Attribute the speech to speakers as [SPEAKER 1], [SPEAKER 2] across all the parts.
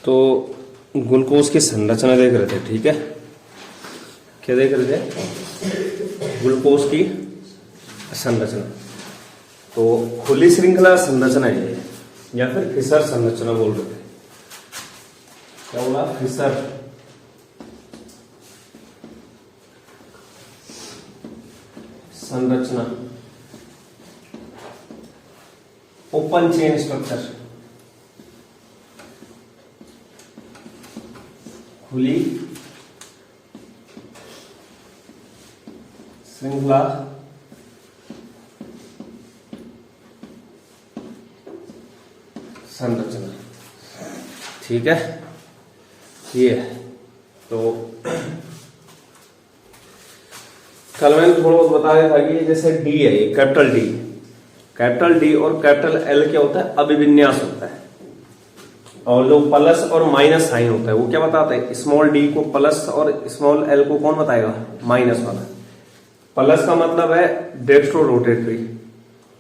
[SPEAKER 1] तो ग्लूकोज की संरचना देख रहे थे, ठीक है। क्या देख रहे थे? ग्लूकोज की संरचना। तो खुली श्रृंखला संरचना है या फिर फिशर संरचना बोल रहे थे। क्या बोला? फिशर संरचना, ओपन चेन स्ट्रक्चर, खुली श्रृंखला संरचना, ठीक है। ये है। तो कल मैंने थोड़ा बहुत बताया था कि जैसे डी है, ये कैपिटल डी और कैपिटल एल क्या होता है? अभिविन्यास होता है। और जो प्लस और माइनस साइन होता है वो क्या बताता है? स्मॉल डी को प्लस और स्मॉल एल को कौन बताएगा? माइनस वाला। प्लस का मतलब है डेक्स्ट्रो रोटेटरी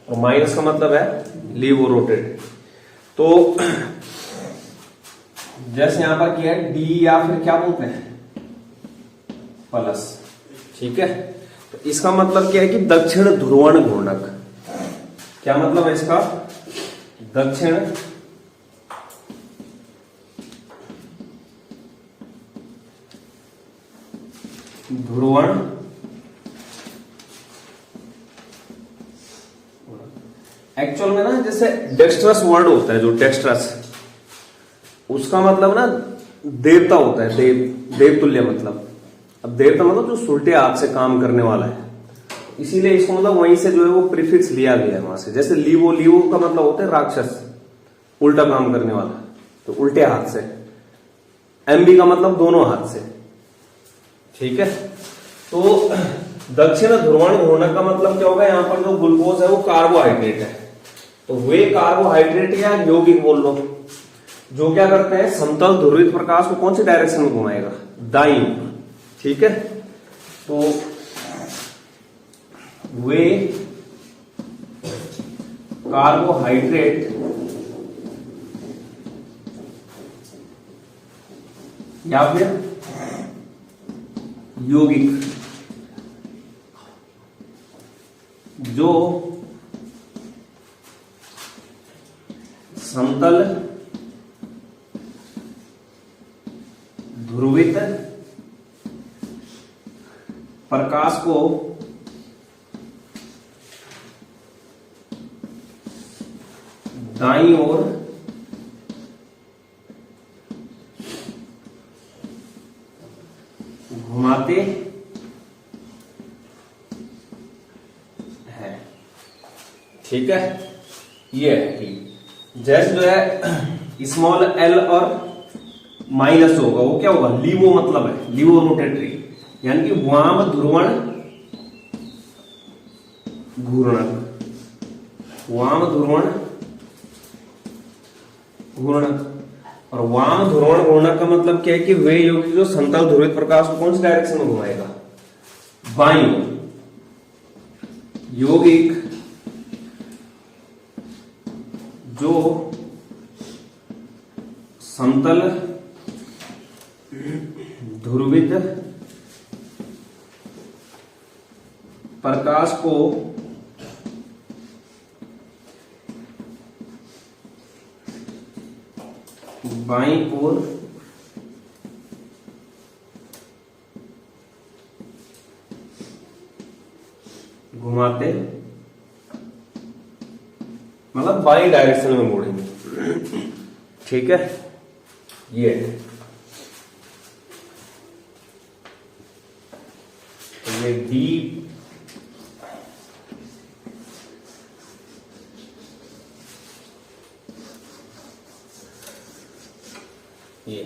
[SPEAKER 1] और माइनस का मतलब है लीवो रोटेटरी। तो जैसे यहां पर किया है डी या फिर क्या बोलते हैं? प्लस, ठीक है। तो इसका मतलब क्या है कि दक्षिण ध्रुवण घूर्णक। क्या मतलब है इसका? दक्षिण ध्रुवण एक्चुअल में ना जैसे डेक्स्ट्रस वर्ड होता है, जो डेक्स्ट्रस उसका मतलब ना देवता होता है, देवतुल्य मतलब। अब देवता मतलब जो सुलटे हाथ से काम करने वाला है, इसीलिए इसको मतलब वहीं से जो है वो प्रीफिक्स लिया गया है वहां से। जैसे लीवो का मतलब होता है राक्षस, उल्टा काम करने वाला, तो उल्टे हाथ से। एमबी का मतलब दोनों हाथ से, ठीक है। तो दक्षिण ध्रुवण घूर्णक का मतलब क्या होगा? यहां पर जो ग्लूकोज है वो कार्बोहाइड्रेट है, तो वे कार्बोहाइड्रेट या यौगिक बोल लो, जो क्या करते हैं? समतल ध्रुवित प्रकाश को कौन सी डायरेक्शन में घुमाएगा? दाईं ओर, ठीक है। तो वे कार्बोहाइड्रेट या फिर यौगिक जो समतल ध्रुवित प्रकाश को दाईं ओर घुमाते हैं, ठीक है। ये है जैसे जो है स्मॉल एल और माइनस होगा वो क्या होगा? लीवो मतलब है लीवो रोटेटरी, यानी कि वाम ध्रुवण घूर्णक, वाम ध्रुवण घूर्णक। और वाम ध्रुवण घूर्णक का मतलब क्या है कि वे यौगिक जो समतल ध्रुवित प्रकाश को कौन सी डायरेक्शन में घुमाएगा? बाईं ओर। यौगिक जो समतल ध्रुवित प्रकाश को बाईं ओर घुमाते, मतलब बाईं डायरेक्शन में मोड़ेंगे, ठीक है। ये डी ये,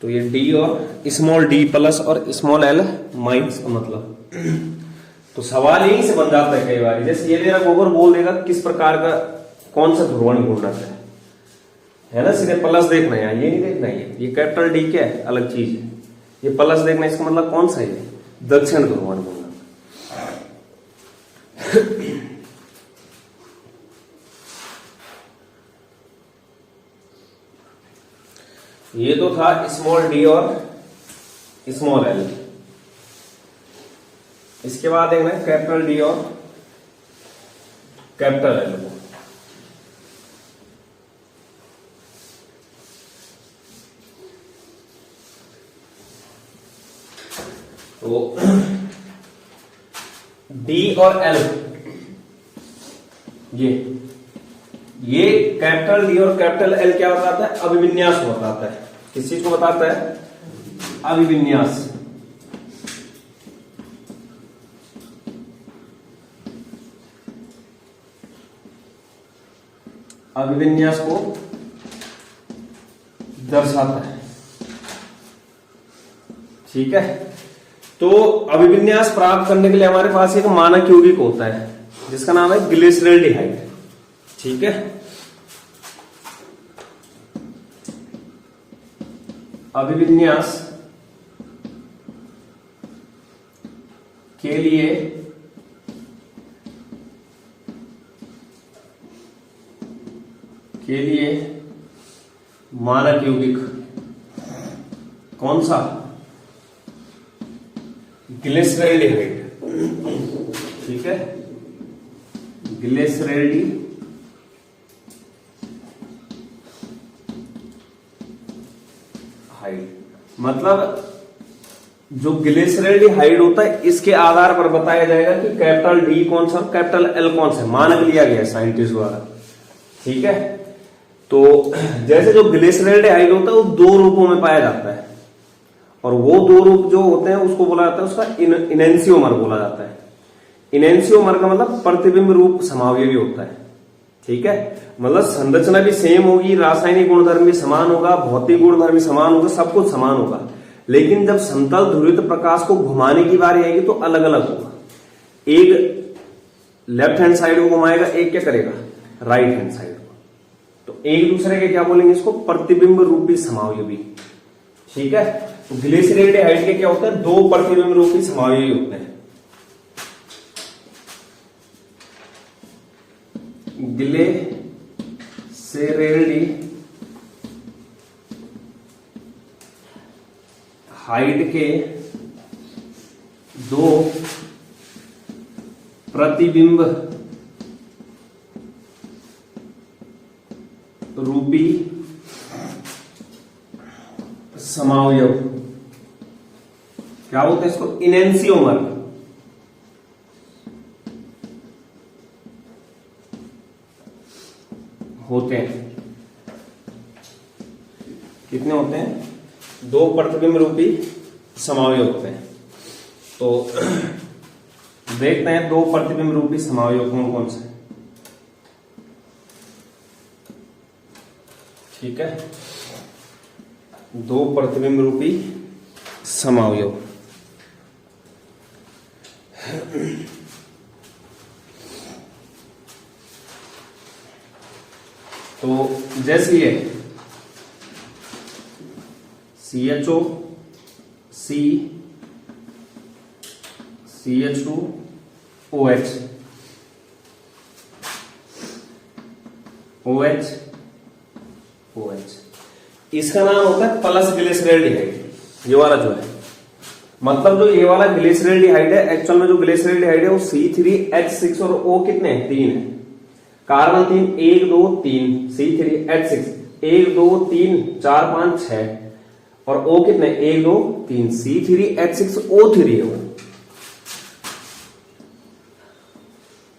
[SPEAKER 1] तो ये डी और स्मॉल डी प्लस और स्मॉल एल माइनस का मतलब। तो सवाल यहीं से बन जाता है कई बार। जैसे ये मेरा गोबर बोल देगा किस प्रकार का कौन सा ध्रुवण घूर्णक है ना, सीधे प्लस देखना है, ये नहीं देखना है। ये कैपिटल डी क्या है? अलग चीज है। ये प्लस देखना है, इसका मतलब कौन सा है? दक्षिण ध्रुवण घूर्णक। ये तो था स्मॉल डी और स्मॉल एल। इसके बाद देखना है कैपिटल डी और कैपिटल एल को। तो डी और एल ये कैपिटल डी और कैपिटल एल क्या बताता है? अभिविन्यास को बताता है। किस चीज को बताता है? अभिविन्यास। अभिविन्यास को दर्शाता है। ठीक है, तो अभिविन्यास प्राप्त करने के लिए हमारे पास एक मानक यौगिक होता है जिसका नाम है ग्लिसरैल्डिहाइड। ठीक है, अभिविन्यास के लिए मानक यौगिक कौन सा? ग्लिसरैल्डिहाइड। ठीक है, ग्लिसरैल्डिहाइड। मतलब जो ग्लिसरैल्डिहाइड होता है इसके आधार पर बताया जाएगा कि कैपिटल डी कौन सा, कैपिटल एल कौन सा। मानक लिया गया है साइंटिस्ट द्वारा। ठीक है, तो जैसे जो ग्लिसरैल्डिहाइड होता है वो दो रूपों में पाया जाता है, और वो दो रूप जो होते हैं उसको बोला जाता है, उसका इनेंसियोमर बोला जाता है। इनेंसियोमर का मतलब प्रतिबिंब रूप समावयवी होता है। ठीक है, मतलब संरचना भी सेम होगी, रासायनिक गुणधर्म भी समान होगा, भौतिक गुणधर्म भी समान होगा, सब कुछ समान होगा, लेकिन जब समतल ध्रुवित प्रकाश को घुमाने की बारी आएगी तो अलग अलग होगा। एक लेफ्ट हैंड साइड को घुमाएगा, एक क्या करेगा? राइट हैंड साइड को। तो एक दूसरे के क्या बोलेंगे? इसको प्रतिबिंब रूपी समावयवी। ठीक है, तो ग्लिसरैल्डिहाइड के क्या होते हैं? दो प्रतिबिंब रूपी समावयवी होते हैं। ग्लिसरैल्डिहाइड के दो प्रतिबिंब रूपी समावयव क्या होता है? इसको इनेंसियोमर होते हैं। कितने होते हैं? दो प्रतिबिंब रूपी समावयव होते हैं। तो देखते हैं दो प्रतिबिंब रूपी समावयव कौन कौन से। ठीक है, दो प्रतिबिंब रूपी समावयव। तो जैसे ये CHO C CH2OH OH OH, इसका नाम होता है प्लस ग्लिसरैल्डिहाइड। ये वाला जो है, मतलब जो ये वाला ग्लिसरैल्डिहाइड है, एक्चुअल में जो ग्लिसरैल्डिहाइड है वो C3H6 और O कितने हैं? 3 है। कार्बन 3, 1 2 3, C3H6 1 2 3 4 5 6, और O कितने? 1 2 3, C3H6O3 है वो।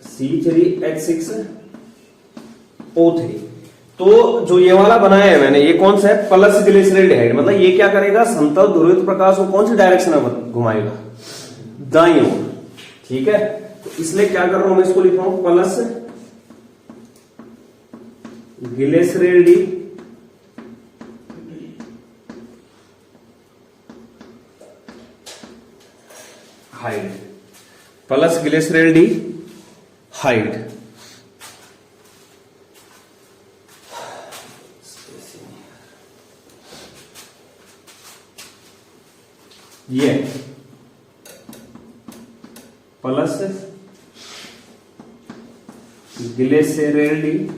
[SPEAKER 1] C3H6O3। तो जो ये वाला बनाया है मैंने, ये कौन सा है? प्लस ग्लिसरैल्डिहाइड। मतलब ये क्या करेगा? समतल ध्रुवित प्रकाश को कौन सी डायरेक्शन में घुमाएगा? दाईं ओर। ठीक है, तो इसलिए क्या कर रहा हूं मैं? इसको लिख रहा हूं प्लस ग्लिसरैल्डिहाइड, प्लस ग्लिसरैल्डिहाइड। ये प्लस ग्लिसरैल्डिहाइड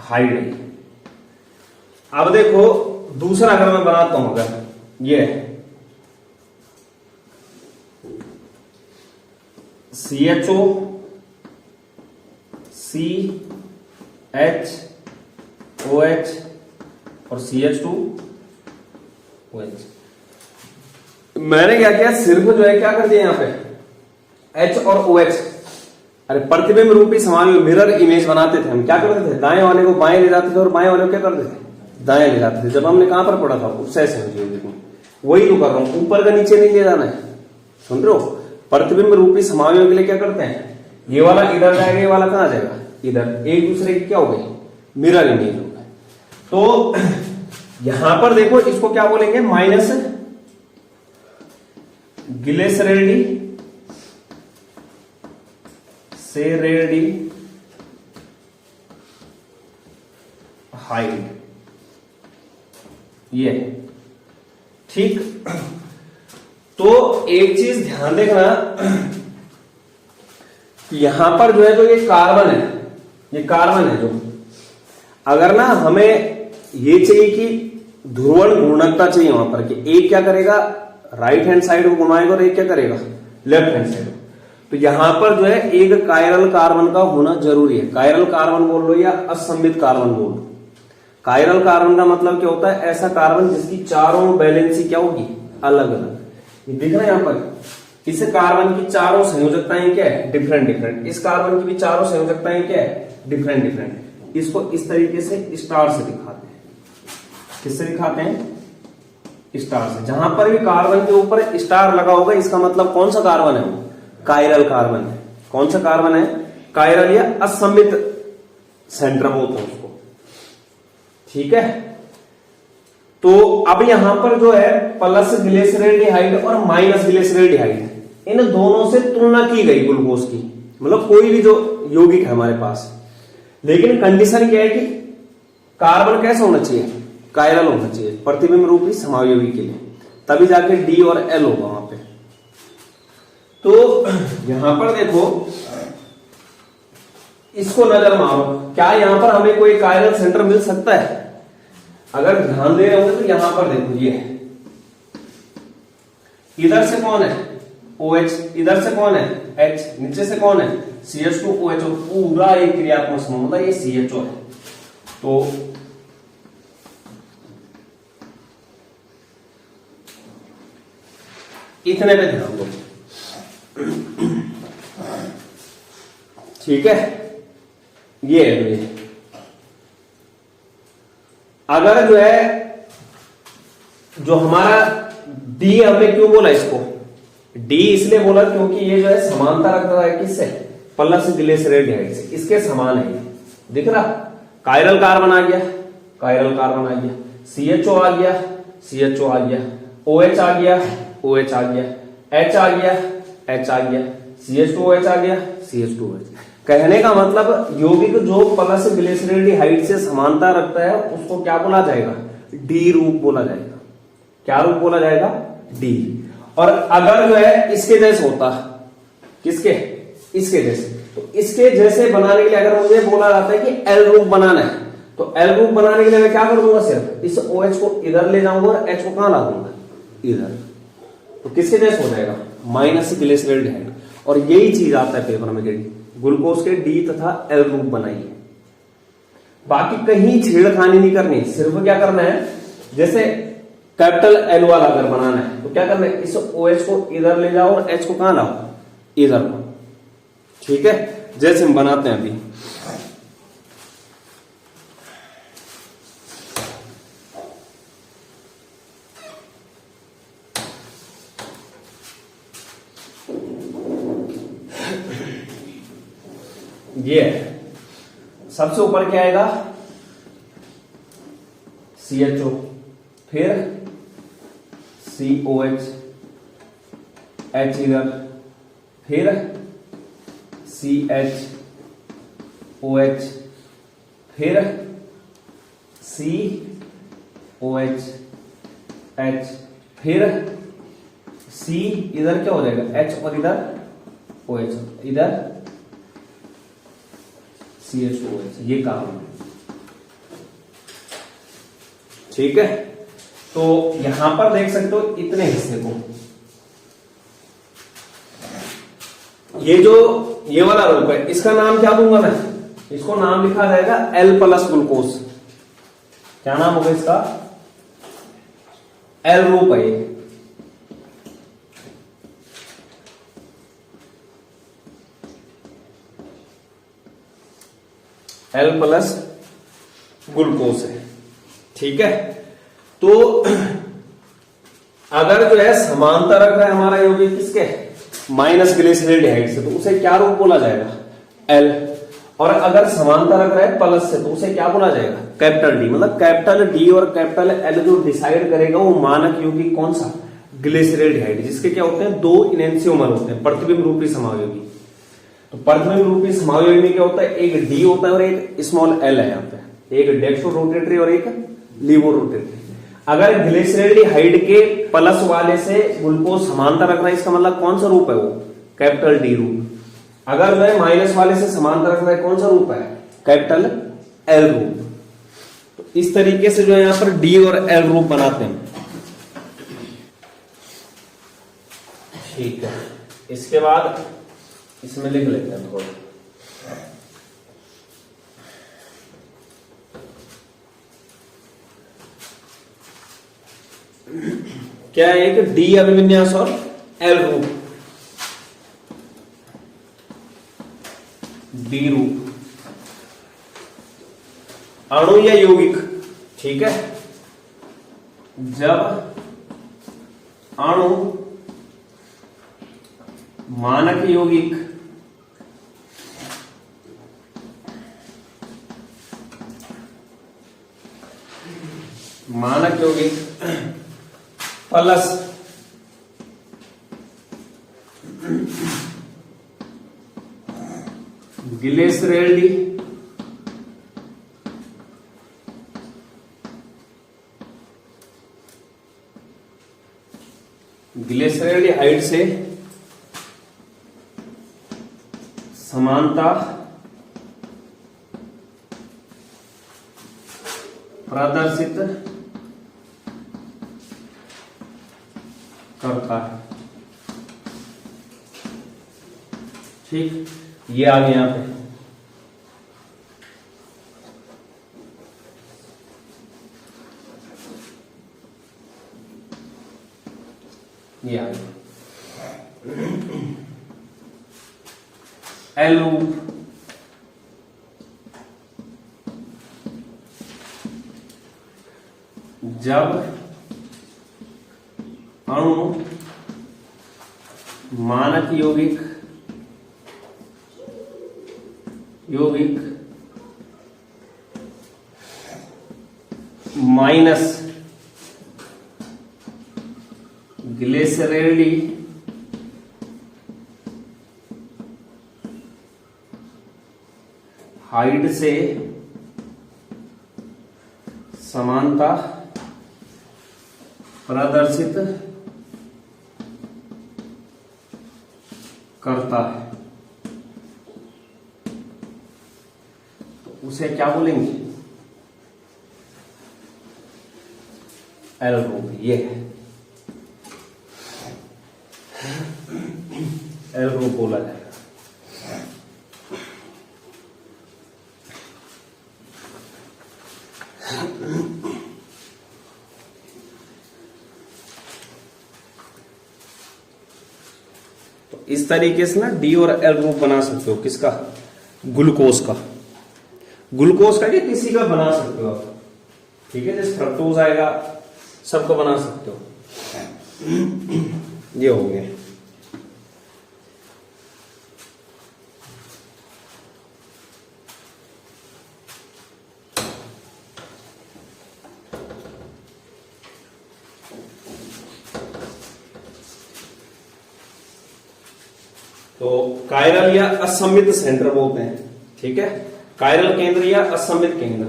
[SPEAKER 1] हाइड है। अब देखो दूसरा अगर मैं बनाता हूं, अगर ये CHO CHOH और CH2OH, मैंने क्या किया, सिर्फ जो है क्या कर दिया यहां पे H और OH। अरे प्रतिबिंब रूपी समावेश मिरर इमेज बनाते थे हम, क्या करते थे, दाएं वाले को बाएं ले जाते थे और बाएं वाले को क्या करते थे, दाएं ले जाते थे। जब हमने कहां पर पढ़ा था, उत्सय संयोजक में, वही तो कर रहा हूं, ऊपर का नीचे नहीं ले जाना है, सुन रहे हो। प्रतिबिंब रूपी समावेश के लिए क्या करते हैं, ये वाला इधर जाएगा, ये वाला कहां जाएगा, इधर, एक दूसरे की क्या हो गई, मिरर इमेज हो गई। तो यहां पर देखो इसको क्या बोलेंगे, माइनस ग्लिसरेडी सेरेडी हाइड, ये ठीक। तो एक चीज ध्यान देखना कि यहां पर जो है तो ये कार्बन है, ये कार्बन है जो, अगर ना हमें ये चाहिए कि ध्रुवण घूर्णकता चाहिए वहां पर, कि एक क्या करेगा, राइट हैंड साइड को घुमाएगा और एक क्या करेगा, लेफ्ट हैंड साइड को। तो यहां पर जो है एक कायरल कार्बन का होना जरूरी है। कायरल कार्बन बोल लो या असममित कार्बन बोल लो। कायरल कार्बन का मतलब क्या होता है, ऐसा कार्बन जिसकी चारों वैलेंसी क्या होगी, अलग अलग। ये दिख रहा है यहां पर, इस कार्बन की चारों संयोजकताएं क्या है, डिफरेंट डिफरेंट। इस कार्बन की भी चारों संयोजकताएं क्या है, डिफरेंट डिफरेंट। इसको इस तरीके से स्टार से दिखाते हैं। किससे दिखाते हैं, स्टार से। जहां पर भी कार्बन के ऊपर स्टार लगा होगा, इसका मतलब कौन सा कार्बन है, वो कायरल कार्बन है। कौन सा कार्बन है, कायरल या असममित सेंटर बोलते हैं उसको, ठीक है। तो अब यहां पर जो है प्लस ग्लिसरेल्डिहाइड और माइनस ग्लिसरेल्डिहाइड, इन दोनों से तुलना की गई ग्लूकोज की, मतलब कोई भी जो यौगिक है हमारे पास। लेकिन कंडीशन क्या है कि कार्बन कैसा होना चाहिए, कायरल होना चाहिए प्रतिबिंब रूपी समायोगी के लिए, तभी जाके डी और एल होगा वहां पे। तो यहां पर देखो, इसको नजर मारो, क्या यहां पर हमें कोई कायरल सेंटर मिल सकता है। अगर ध्यान दे रहे हो तो यहां पर देखो, ये इधर से कौन है, OH, इधर से कौन है, H, नीचे से कौन है, CH2OH, और पूरा एक क्रियात्मक समूह मतलब ये CHO है। तो इतने पे ध्यान दो, ठीक है। ये है, अगर जो है जो हमारा डी, हमने क्यों बोला इसको डी, इसलिए बोला क्योंकि ये जो है समानता रख रहा है किससे, प्लस ग्लिसरेल्डिहाइड से, इसके समान है। दिख रहा, कायरल कार्बन आ गया, कायरल कार्बन आ गया, CHO आ गया, CHO आ गया, OH आ गया, OH आ गया, H आ गया, H आ गया, CH2OH आ गया, CH2OH। कहने का मतलब यौगिक जो प्लस ग्लिसरेल्डिहाइड से समानता रखता है उसको क्या बोला जाएगा, डी रूप बोला जाएगा। क्या रूप बोला जाएगा, डी। और अगर जो है इसके जैसे होता, किसके, इसके जैसे, तो इसके जैसे बनाने के लिए अगर मुझे बोला जाता है कि एल रूप बनाना है, तो एल रूप बनाने के लिए मैं क्या कर दूंगा, सिर्फ इस OH को इधर ले जाऊंगा और H को कहां ला दूंगा, इधर। तो किसके जैसे हो जाएगा, माइनस ग्लिसरेल्डिहाइड। और यही चीज आता है पेपर में, ग्लूकोज के डी तथा एल रूप बनाइए। बाकी कहीं छेड़खानी नहीं करनी, सिर्फ क्या करना है, जैसे कैपिटल एल वाला अगर बनाना है तो क्या करना है, इस OH को इधर ले जाओ और H को कहां लाओ, इधर को, ठीक है। जैसे हम बनाते हैं अभी, ये सबसे ऊपर क्या आएगा, CHO, फिर COH, H इधर, फिर CH, OH, फिर COH, H, फिर C, इधर क्या हो जाएगा, H और इधर OH, इधर CH2OH। ये काम है, ठीक है, तो यहां पर देख सकते हो इतने हिस्से को, ये वाला रूप है, इसका नाम क्या दूंगा मैं, इसको नाम लिखा जाएगा L प्लस ग्लूकोज। क्या नाम होगा इसका, L रूप है ये। L प्लस ग्लूकोज है, ठीक है। तो अगर जो है समांतर रख रहा है हमारा यौगिक किसके, माइनस ग्लिसरॉल्डिहाइड से, तो उसे क्या रूप बोला जाएगा, L। और अगर समांतर रख रहा है प्लस से, तो उसे क्या बोला जाएगा, कैपिटल D। मतलब कैपिटल D और कैपिटल L जो डिसाइड करेगा वो मानक यौगिक कौन सा, ग्लिसरॉल्डिहाइड, जिसके क्या होते हैं, 2 इनैंसियोमर होते हैं, प्रतिबिंब रूपी समायोगी। तो प्रतिबिंब रूपी समायोगी में क्या होता है, एक D होता है और एक स्मॉल l है यहाँ पे, एक डेक्स्ट्रो रोटेटरी और एक लीवो रोटेटरी। अगर ग्लिसरॉल्डिहाइड के प्लस वाले से ग्लूकोज समांतर रख रहा है, इसका मतलब कौन सा रूप है वो, कैपिटल D रूप। अगर वह माइनस वाले से समांतर रख रहा है, कौन सा रूप है, कैपिटल L रूप। तो इस तरीके से जो है यहां पर D और L रूप बनाते हैं, ठीक है। इसके बाद इसमें लिख लेते हैं थोड़ा, क्या है, एक D अभिविन्यास और L रूप, D रूप, अणु या यौगिक, ठीक है। जब अणु मानक यौगिक प्लस ग्लिसरॉल्डिहाइड से समानता प्रदर्शित करता है, ठीक। ये आ गया यहां पे, ये आ गया L रूप। जब अणु मानक यौगिक माइनस ग्लिसरॉल्डिहाइड से समानता प्रदर्शित करता है, तो उसे क्या बोलेंगे, L रूप। ये है L रूप बोला जाएगा। तो इस तरीके से ना D और L रूप बना सकते हो, किसका, ग्लूकोज का। ग्लूकोज का कि किसी का बना सकते हो आप, ठीक है। जैसे फ्रक्टोज आएगा, सबको बना सकते हो। ये हो गया। तो कायरल या असममित सेंटर बोलते हैं, ठीक है। कायरल केंद्र या असममित केंद्र,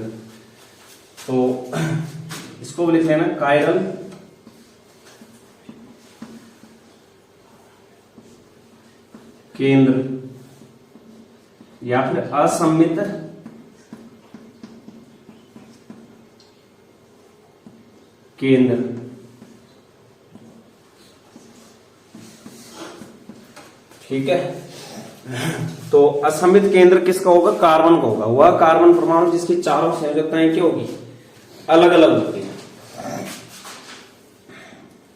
[SPEAKER 1] तो इसको लिख लेना कायरल केंद्र या फिर असममित केंद्र। ठीक है, तो असमित केंद्र किसका होगा? कार्बन का होगा। वह कार्बन परमाणु जिसकी चारों संयोजकताएं क्या होगी? अलग अलग होती है।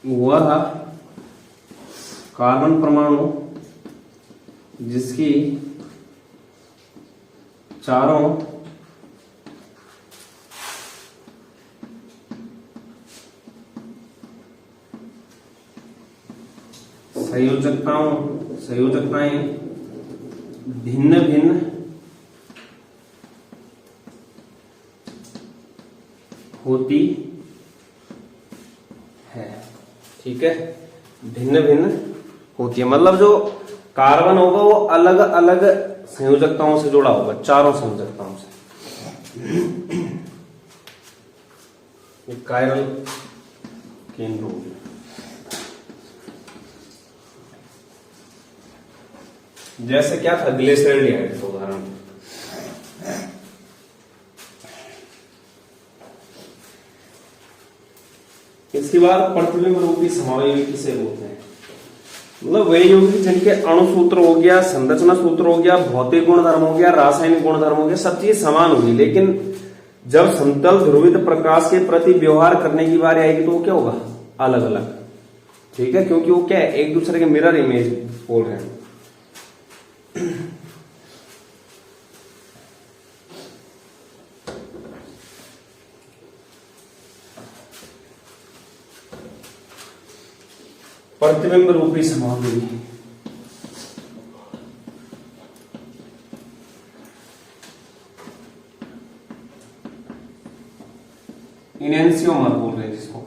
[SPEAKER 1] वह कार्बन परमाणु जिसकी चारों संयोजकताएं भिन्न भिन्न होती है। ठीक है, भिन्न भिन्न होती है, मतलब जो कार्बन होगा वो अलग अलग संयोजकताओं से जुड़ा होगा, चारों संयोजकताओं से। ये कायरल केंद्र हो गया। जैसे क्या था? ग्लिसरॉल्डिहाइड का उदाहरण। इसके बाद प्रतिबिंब रूपी समावयवी किसे बोलते हैं? मतलब वे यौगिक जिनके अणु सूत्र हो गया, संरचना सूत्र हो गया, भौतिक गुणधर्म हो गया, रासायनिक गुणधर्म हो गया, सब चीज समान होगी, लेकिन जब समतल ध्रुवित प्रकाश के प्रति व्यवहार करने की बारी आएगी तो वो क्या होगा? अलग अलग। ठीक है, क्योंकि वो क्या है? एक दूसरे के मिरर इमेज बोल रहे हैं। प्रतिबिंब रूपी समावयवी। इनेंसियोमर बोल रहे हैं जिसको।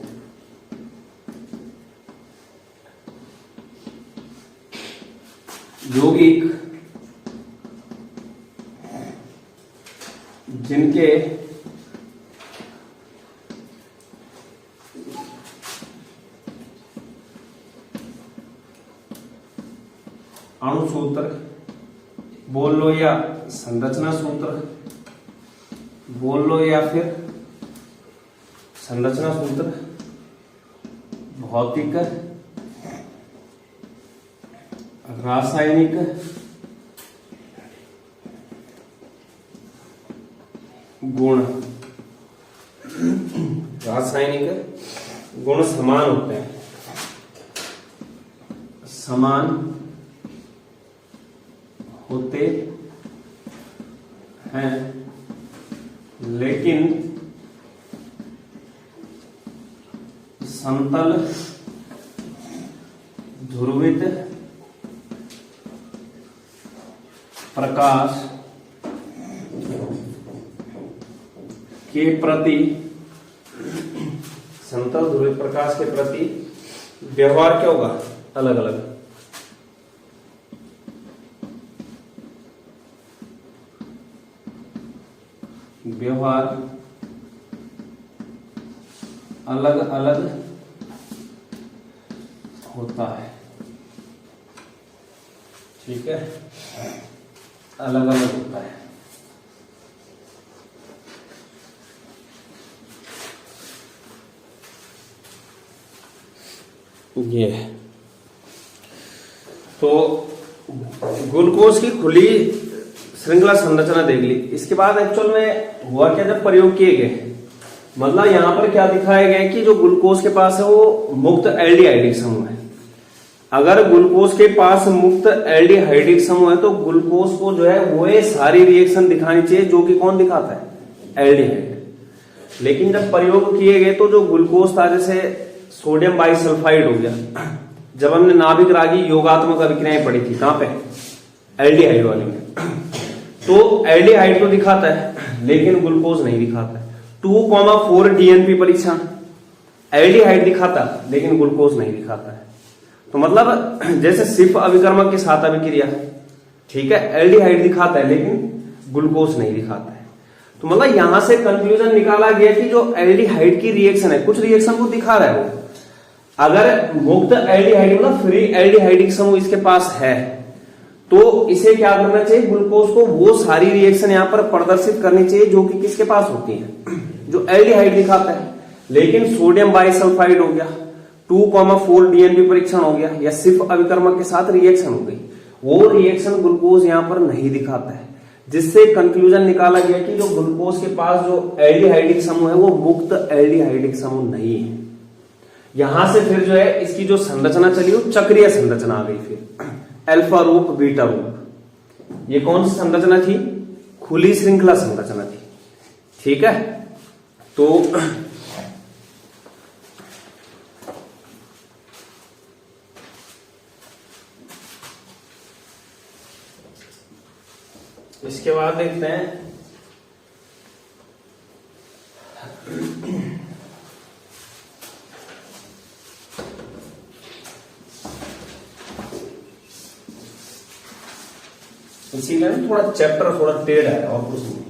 [SPEAKER 1] यौगिक जिनके अणु सूत्र बोल लो या संरचना सूत्र बोल लो या फिर संरचना सूत्र, भौतिक, रासायनिक, गुण, रासायनिक गुण समान होते हैं, समान होते हैं, लेकिन समतल ध्रुवित प्रकाश के प्रति, समतल ध्रुवित प्रकाश के प्रति व्यवहार क्या होगा? अलग अलग। व्यवहार अलग अलग होता है। ठीक है, अलग अलग होता है। ये तो ग्लूकोज की खुली श्रृंखला संरचना देख ली। इसके बाद एक्चुअल में हुआ क्या जब प्रयोग किए गए? मतलब यहां पर क्या दिखाया गया कि जो ग्लूकोज के पास है वो मुक्त एल्डिहाइडिक समूह है। अगर ग्लूकोज के पास मुक्त एल्डिहाइडिक समूह है तो ग्लूकोज को जो है वो सारी रिएक्शन दिखानी चाहिए जो कि कौन दिखाता है? एल्डिहाइड। लेकिन जब प्रयोग किए गए तो जो ग्लूकोज था, जैसे सोडियम बाइसल्फाइड हो गया, जब हमने नाभिक रागी योगात्मक अभिक्रियाएं पढ़ी थी, कहां पे? एल्डिहाइड वाली में, तो एल्डिहाइड तो दिखाता है लेकिन ग्लूकोज नहीं दिखाता है। 2,4 डीएनपी परीक्षण, एल्डिहाइड दिखाता लेकिन ग्लूकोज नहीं दिखाता है। तो मतलब जैसे सिर्फ अभिकर्मक के साथ अभिक्रिया, ठीक है, एल्डिहाइड दिखाता है लेकिन ग्लूकोज नहीं दिखाता है। तो मतलब यहां से कंक्लूजन निकाला गया कि जो एल्डिहाइड की रिएक्शन है, कुछ रिएक्शन को दिखा रहा है वो, अगर मुक्त एल्डिहाइड मतलब फ्री एल्डिहाइडिक समूह इसके पास है तो इसे क्या करना चाहिए? ग्लूकोज को वो सारी रिएक्शन यहां पर प्रदर्शित करनी चाहिए जो कि किसके पास होती है? जो एल्डिहाइड दिखाता है। लेकिन सोडियम बाइसल्फाइड हो गया, 2,4 डीएनपी परीक्षण हो गया, या सिर्फ अभिकर्मक के साथ रिएक्शन हो गई, वो रिएक्शन ग्लूकोज यहां पर नहीं दिखाता है, जिससे कंक्लूजन निकाला गया कि जो ग्लूकोज के पास जो एल्डिहाइडिक समूह है वो मुक्त एल्डिहाइडिक समूह नहीं है। यहां से फिर जो है इसकी जो संरचना चली वो चक्रीय संरचना आ गई, फिर अल्फा रूप बीटा रूप। ये कौन सी संरचना थी? खुली श्रृंखला संरचना थी। ठीक है, तो इसके बाद देखते हैं इसीलिए ना थोड़ा चैप्टर थोड़ा टेढ़ है और कुछ नहीं।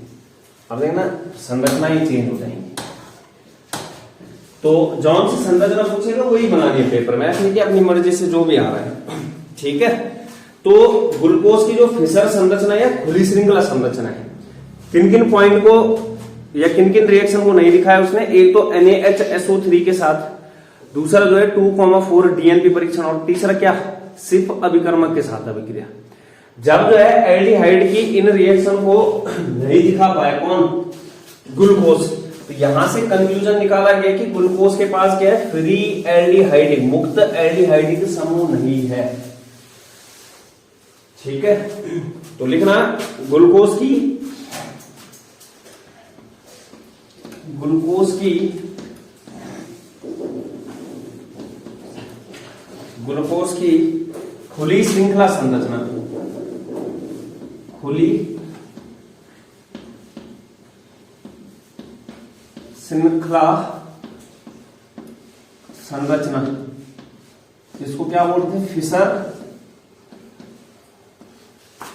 [SPEAKER 1] अब देखना संरचना ही चेंज हो जाएंगी, तो जौन सी संरचना पूछेगा वही बनानी है पेपर में, ऐसे नहीं कि अपनी मर्जी से जो भी आ रहा है। ठीक है, तो ग्लूकोज की जो फिशर संरचना या खुली श्रृंखला संरचना है, किन किन पॉइंट को या किन किन रिएक्शन को नहीं दिखाया उसने? एक तो NaHSO3 के साथ, दूसरा जो है 2,4 डीएनपी परीक्षण, और तीसरा क्या? सिर्फ अभिकर्मक के साथ अभिक्रिया। जब जो है एल्डिहाइड की इन रिएक्शन को नहीं दिखा पाया कौन? ग्लूकोज, तो यहां से कंक्लूजन निकाला गया कि ग्लूकोज के पास क्या है? फ्री एल्डिहाइडिक, मुक्त एल्डिहाइडिक समूह नहीं है। ठीक है, तो लिखना ग्लूकोज की खुली श्रृंखला संरचना, खुली श्रृंखला संरचना, इसको क्या बोलते हैं? फिशर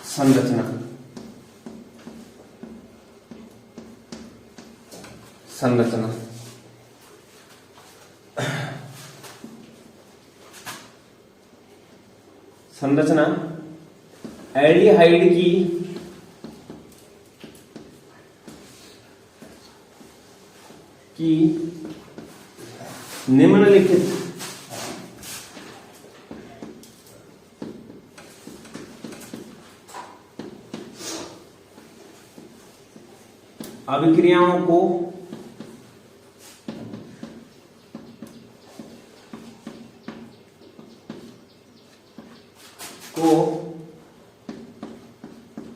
[SPEAKER 1] संरचना संरचना एल्डिहाइड की निम्नलिखित अभिक्रियाओं को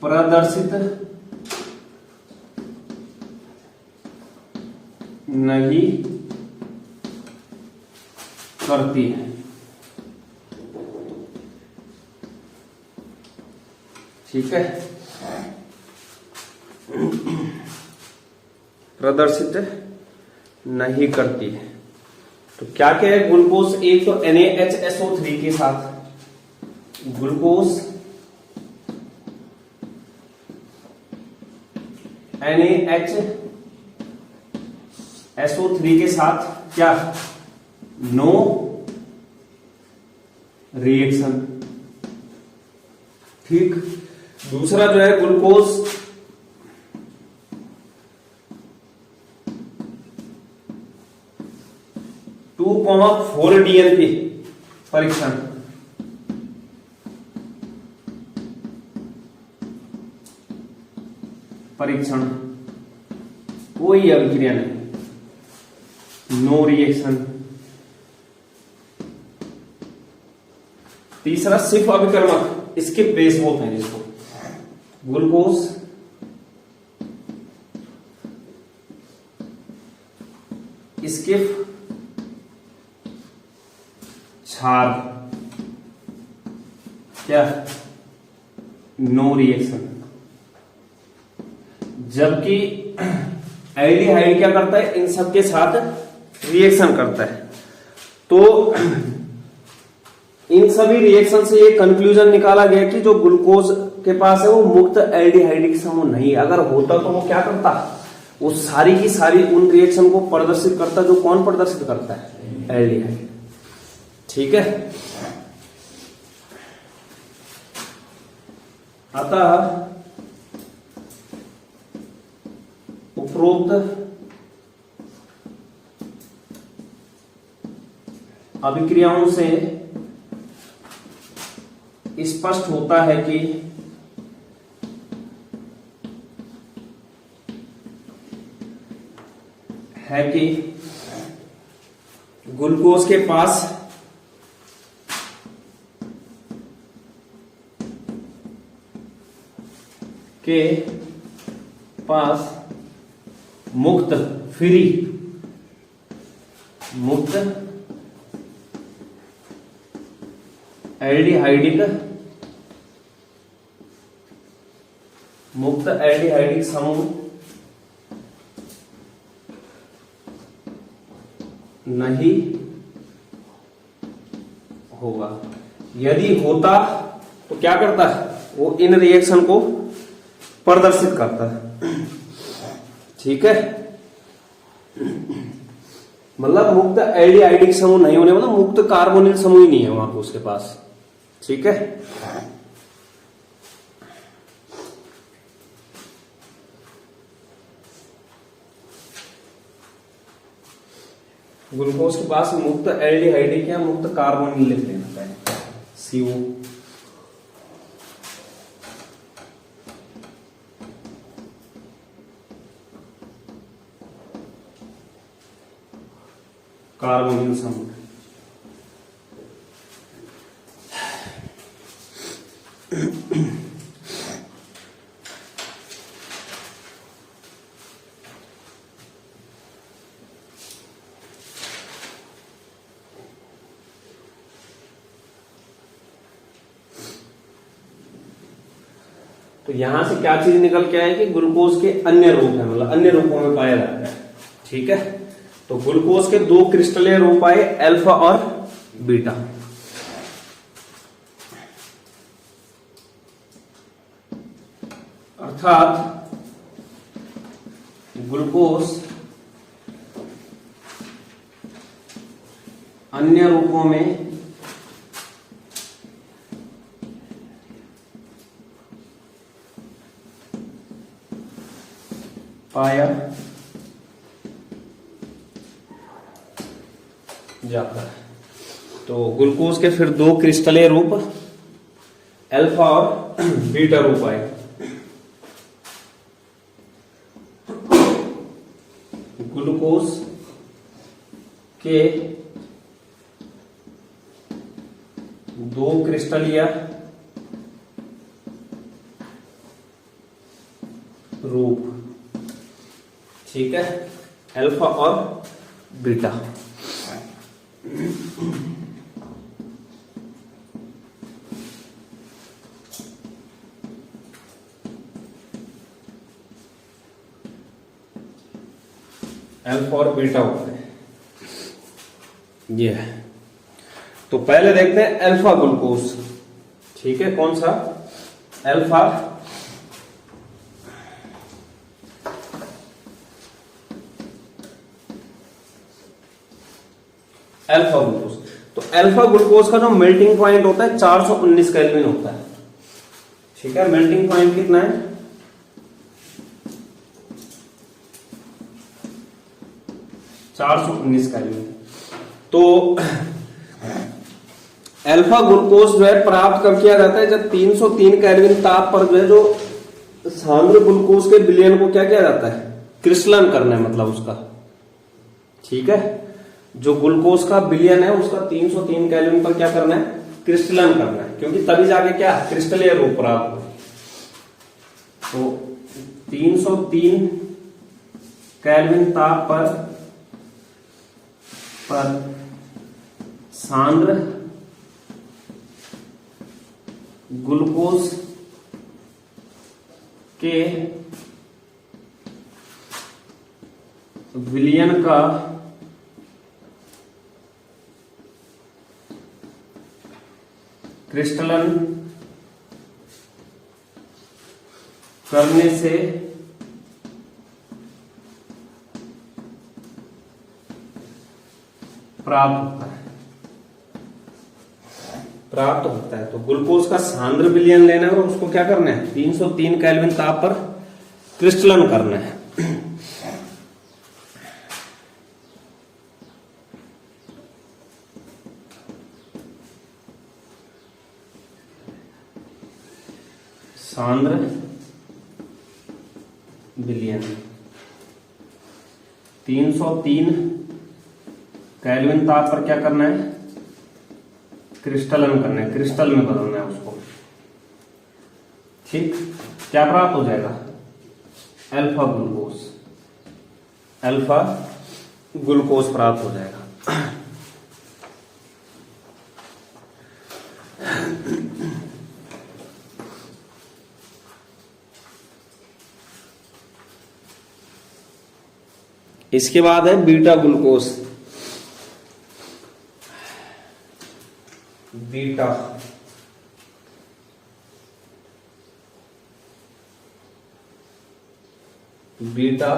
[SPEAKER 1] प्रदर्शित नहीं करती है। ठीक है, प्रदर्शित नहीं करती है। तो क्या क्या है? ग्लूकोज एक तो NaHSO3 के साथ, ग्लूकोज NaHSO3 के साथ क्या? No reaction. ठीक, दूसरा जो है ग्लूकोज टू 4 डीएनपी परीक्षण, कोई अभिक्रिया नहीं, नो रिएक्शन। तीसरा सिर्फ अभिकर्मक, इसके बेस बोलते हैं जिसको, ग्लूकोज इसके क्षार, क्या? No reaction. जबकि एल्डिहाइड क्या करता है? इन सब के साथ रिएक्शन करता है। तो इन सभी रिएक्शन से ये कंक्लूजन निकाला गया कि जो ग्लूकोज के पास है वो मुक्त एल्डिहाइडिक समूह नहीं है। अगर होता तो वो क्या करता? वो सारी की सारी उन रिएक्शन को प्रदर्शित करता जो कौन प्रदर्शित करता है? एल्डिहाइड। ठीक है, अतः उपरोक्त अभिक्रियाओं से स्पष्ट होता है कि ग्लूकोज के पास मुक्त एल्डिहाइडिक समूह नहीं होगा। यदि होता तो क्या करता है, वो इन रिएक्शन को प्रदर्शित करता है। ठीक है, मतलब मुक्त एल्डिहाइडिक समूह नहीं होने, मतलब मुक्त कार्बोनिल समूह ही नहीं है वहां पर उसके पास। ठीक है, ग्लूकोज के पास मुक्त एल्डिहाइडिक या मुक्त कार्बोनिल लिख लेना पहले, CO। कार्बोनिल समूह। तो यहां से क्या चीज निकल के आए कि ग्लूकोज के अन्य रूप है, मतलब अन्य रूपों में पाया जाता है। ठीक है, तो ग्लूकोज के दो क्रिस्टलीय रूप आए, अल्फा और बीटा। अर्थात ग्लूकोज अन्य रूपों में पाया जाता है। तो ग्लूकोज के फिर दो क्रिस्टलीय रूप अल्फा और बीटा रूप आए। ग्लूकोज के दो क्रिस्टलीय रूप, ठीक है, अल्फा और बीटा। अल्फा और बीटा होते हैं ये है। तो पहले देखते हैं अल्फा ग्लूकोज। ठीक है, कौन सा? Alpha glucose. तो अल्फा ग्लूकोज का जो मेल्टिंग पॉइंट होता है 419 केल्विन होता है। ठीक है, मेल्टिंग पॉइंट कितना है? 419 केल्विन। तो अल्फा ग्लूकोज जो है प्राप्त कब किया जाता है? जब 303 केल्विन ताप पर जो है जो सांद्र ग्लूकोज के विलयन को क्या किया जाता है? क्रिस्टलन करना है, मतलब उसका। ठीक है, जो ग्लूकोज का विलयन है उसका 303 केल्विन पर क्या करना है? क्रिस्टलन करना है, क्योंकि तभी जाके क्या क्रिस्टलीय रूप प्राप्त हो। तो 303 केल्विन ताप पर सांद्र ग्लूकोज के विलयन का क्रिस्टलन करने से प्राप्त होता है। तो ग्लूकोज का सांद्र विलयन लेना है और उसको क्या करना है? 303 केल्विन ताप पर क्रिस्टलन करना है। सांद्र विलयन 303 केल्विन ताप पर क्या करना है, क्रिस्टलन करना है, क्रिस्टल में बदलना है उसको। ठीक, क्या प्राप्त हो जाएगा, अल्फा ग्लूकोज, अल्फा ग्लूकोज प्राप्त हो जाएगा। इसके बाद है beta glucose, beta beta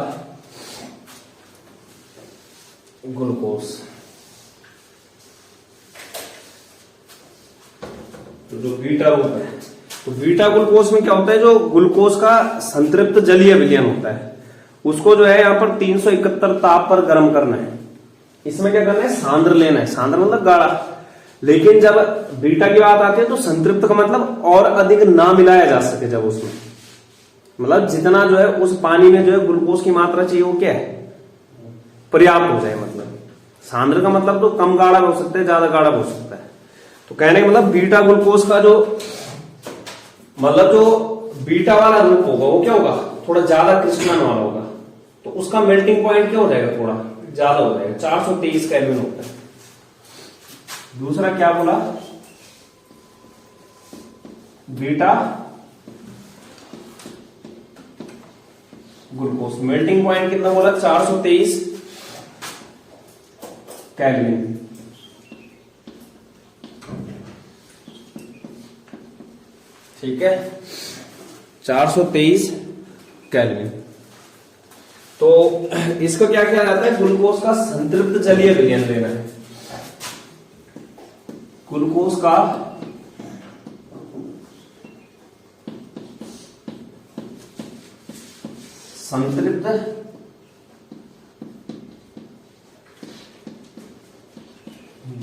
[SPEAKER 1] glucose. जो बीटा होता है, तो बीटा ग्लूकोज में क्या होता है, जो ग्लूकोज का संतृप्त जलीय विलयन होता है उसको जो है यहाँ पर 371 ताप पर गर्म करना है। इसमें क्या करना है, सांद्र लेना है, सांद्र मतलब गाढ़ा। लेकिन जब बीटा की बात आती है तो संतृप्त का मतलब और अधिक ना मिलाया जा सके, जब उसमें मतलब जितना जो है उस पानी में जो है ग्लूकोज की मात्रा चाहिए वो क्या है, पर्याप्त हो जाए। मतलब सांद्र का मतलब तो कम गाढ़ा हो सकता है, ज्यादा गाढ़ा हो सकता है। तो कहने का मतलब बीटा ग्लूकोज का जो मतलब जो बीटा वाला रूप होगा वो क्या होगा, थोड़ा ज्यादा क्रिस्टलन वाला होगा। तो उसका मेल्टिंग पॉइंट क्या हो जाएगा, थोड़ा ज्यादा हो जाएगा, 423 केल्विन होता है। दूसरा क्या बोला, बीटा ग्लूकोज मेल्टिंग पॉइंट कितना बोला, 423 केल्विन। ठीक है, 423 केल्विन। तो इसको क्या किया जाता है, ग्लूकोज का संतृप्त जलीय विलयन लेना है। ग्लूकोज का संतृप्त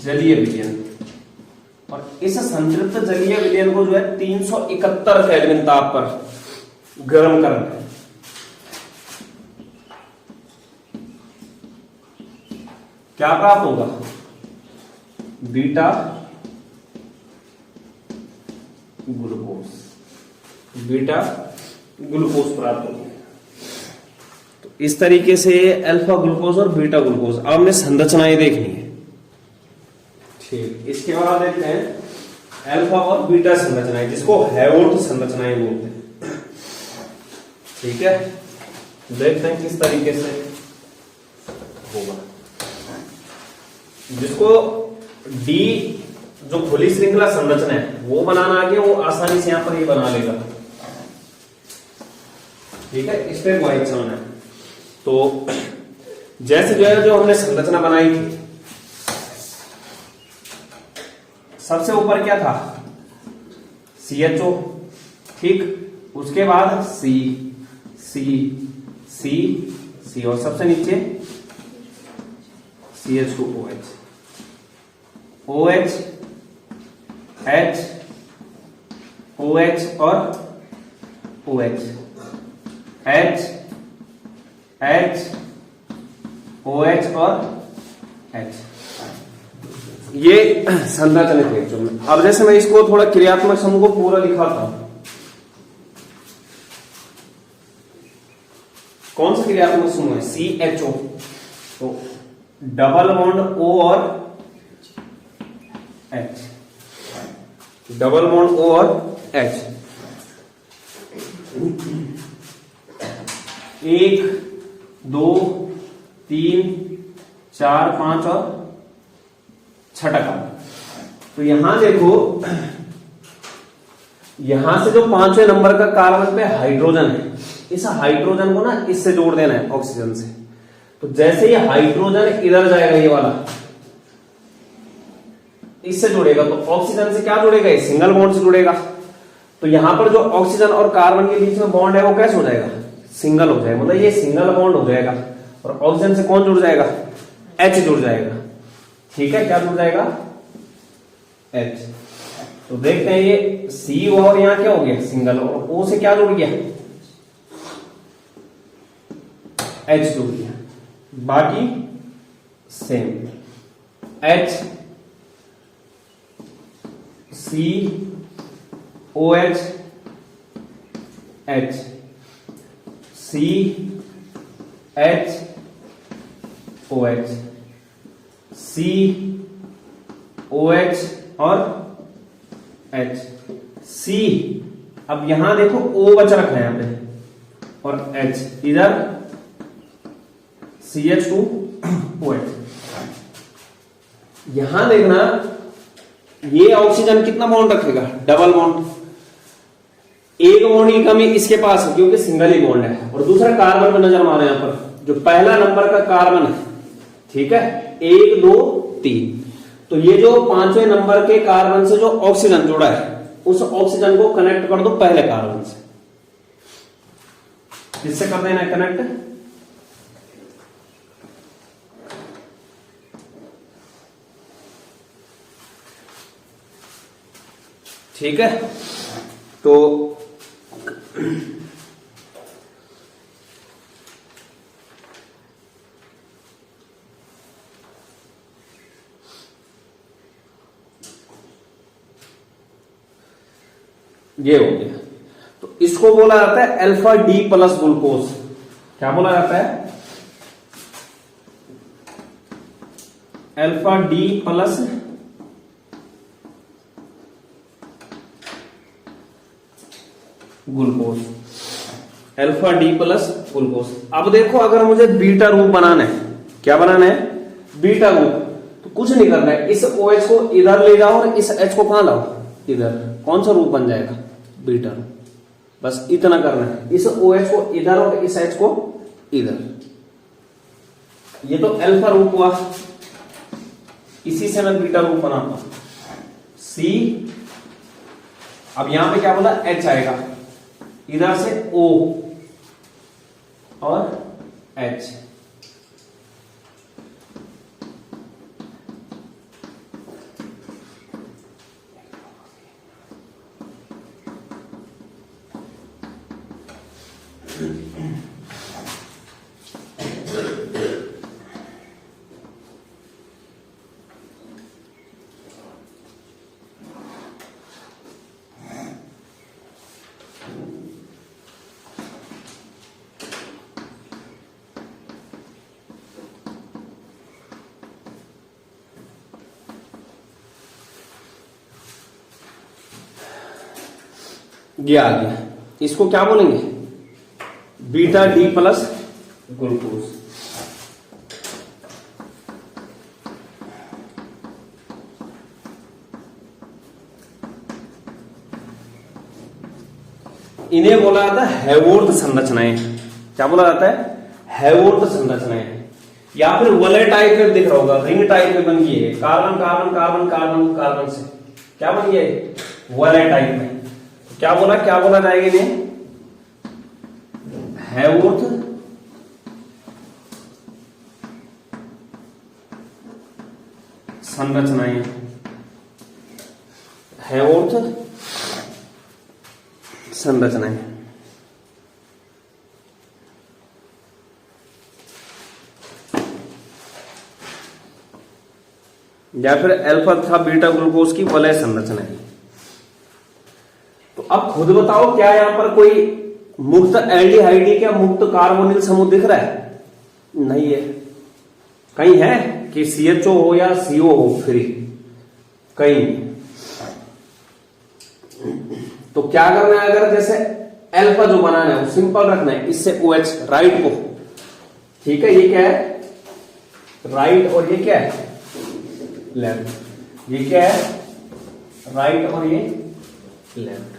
[SPEAKER 1] जलीय विलयन, और इस संतृप्त जलीय विलयन को जो है 371 केल्विन ताप पर गर्म करना है। क्या प्राप्त होगा, बीटा ग्लूकोज, बीटा ग्लूकोज प्राप्त होगा। तो इस तरीके से अल्फा ग्लूकोज और बीटा ग्लूकोज। अब हमने संरचनाएं देखनी है। ठीक, इसके बाद देखते हैं अल्फा और बीटा संरचनाएं, जिसको हैवोल्ट संरचनाएं बोलते हैं। ठीक है, देखते हैं किस तरीके से होगा। जिसको डी जो खुली श्रृंखला संरचना है वो बनाना आगे, वो आसानी से यहां पर ये बना लेगा। ठीक है, स्टेप वाइज चलना है। तो जैसे जो है जो हमने संरचना बनाई थी, सबसे ऊपर क्या था, CHO। ठीक, उसके बाद C C C C और सबसे नीचे CH2OH, OH H OH और OH, H H OH और H। ये संरचना थे एक्चुअल में। अब जैसे मैं इसको थोड़ा क्रियात्मक समूह को पूरा लिखाता हूं, कौन सा क्रियात्मक समूह है, CHO। तो डबल बॉन्ड O और H, डबल बॉन्ड O और H, 1 2 3 4 5 और छठा कार्बन। तो यहां देखो, यहां से जो 5वें नंबर का कार्बन पे हाइड्रोजन है, इस हाइड्रोजन को ना इससे जोड़ देना है ऑक्सीजन से। तो जैसे ये हाइड्रोजन इधर जाएगा, ये वाला इससे जुड़ेगा, तो ऑक्सीजन से क्या जुड़ेगा, ये सिंगल बॉन्ड से जुड़ेगा। तो यहां पर जो ऑक्सीजन और कार्बन के बीच में बॉन्ड है वो कैसे हो जाएगा, सिंगल हो जाएगा। मतलब ये सिंगल बॉन्ड हो जाएगा, और ऑक्सीजन से कौन जुड़ जाएगा, H जुड़ जाएगा। ठीक है, क्या जुड़ जाएगा, H। तो देखते हैं ये सी और यहां क्या हो गया सिंगल, और ओ से क्या जुड़ गया एच जुड़ गया, बाकी same H C O H H C H O H C O H और एच सी। अब यहां देखो ओ बच रखा है यहां पे और एच इधर CH2OH। यहां देखना ये ऑक्सीजन कितना बॉन्ड रखेगा डबल बॉन्ड, एक बॉन्ड की कमी इसके पास है क्योंकि सिंगल ही बॉन्ड है, और दूसरा कार्बन में नजर मारो यहां पर जो पहला नंबर का कार्बन है, ठीक है 1 2 3। तो ये जो पांचवें नंबर के कार्बन से जो ऑक्सीजन जुड़ा है उस ऑक्सीजन को कनेक्ट कर दो पहले कार्बन से, किससे कर देना कनेक्ट ठीक है। तो ये हो गया। तो इसको बोला जाता है अल्फा डी प्लस ग्लूकोज। क्या बोला जाता है alpha D plus glucose, alpha D plus glucose. अब देखो अगर मुझे बीटा रूप बनाना है, क्या बनाना है बीटा रूप, तो कुछ नहीं करना है, इस OH को इधर ले जाओ और इस H को कहां लाओ इधर, कौन सा रूप बन जाएगा बीटा रूप, बस इतना करना है, इस OH को इधर और इस H को इधर। ये तो अल्फा रूप हुआ, इसी से मैं बीटा रूप बनाता हूं C। अब यहां पे क्या बोला H आएगा, इधर से O और H। ये आ गया, इसको क्या बोलेंगे बीटा डी प्लस ग्लूकोज। इन्हें बोला जाता है हेवोर्थ संरचनाएं। क्या बोला जाता है हेवोर्थ संरचनाएं, या फिर वलय टाइप में दिख रहा होगा, रिंग टाइप में बन गई है, carbon carbon carbon carbon carbon से क्या बन गया है वलय टाइप में। क्या बोला जाएगा इन्हें हेवोर्थ संरचनाएं, हेवोर्थ संरचनाएं। या फिर अल्फा तथा बीटा ग्लूकोज की वलय संरचनाएं। तो अब खुद बताओ क्या यहां पर कोई मुक्त एल्डिहाइड या मुक्त कार्बोनिल समूह दिख रहा है? नहीं है। कहीं है कि CHO हो या CO हो फ्री, कहीं नहीं। तो क्या करना है, अगर जैसे अल्फा जो बनाना है वो सिंपल रखना है, इससे OH राइट को, ठीक है, ये क्या है राइट और ये क्या है लेफ्ट, ये क्या है राइट और ये लेफ्ट।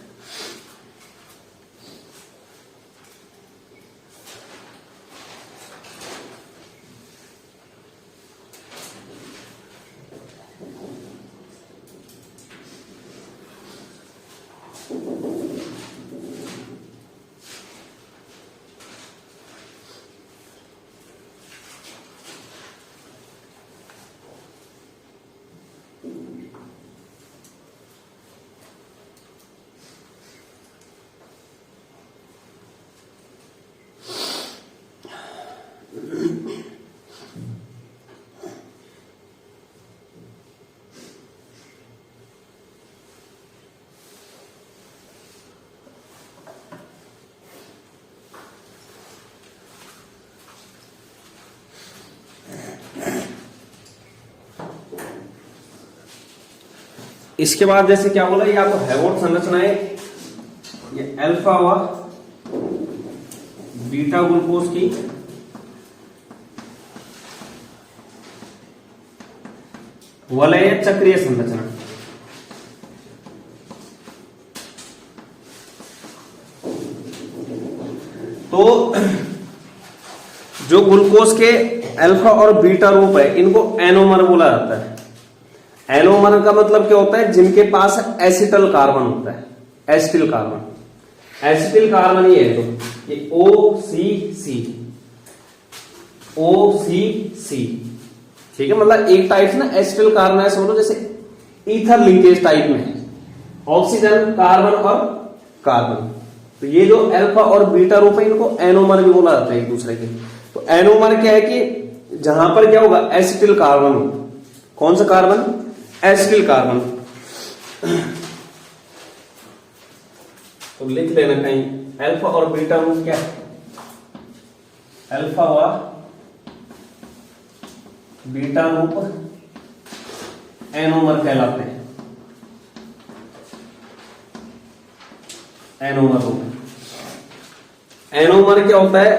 [SPEAKER 1] इसके बाद जैसे क्या बोला, ये आपको हैवॉर्थ संरचना है, ये अल्फा व बीटा ग्लूकोज की वलय चक्रीय संरचना। तो जो ग्लूकोज के अल्फा और बीटा रूप है, इनको एनोमर बोला जाता है। एनोमर का मतलब क्या होता है, जिनके पास एसिटल कार्बन होता है, एसिटिल कार्बन। एसिटिल कार्बन ये है, तो ये OCC, ठीक है, मतलब एक टाइप से ना एसिटिल कार्बन है, समझो जैसे ईथर लिंकेज टाइप में है, ऑक्सीजन कार्बन और कार्बन। तो ये जो अल्फा और बीटा रूप है, इनको एनोमर भी बोला जाता है एक दूसरे के। तो एनोमर क्या है कि जहां पर क्या होगा, एसिटिल कार्बन हो। कौन सा कार्बन? Acetyl carbon. तो लिख लेना कहीं, अल्फा और बीटा रूप क्या है, अल्फा व बीटा रूप एनोमर कहलाते हैं। एनोमर रूप, एनोमर क्या होता है,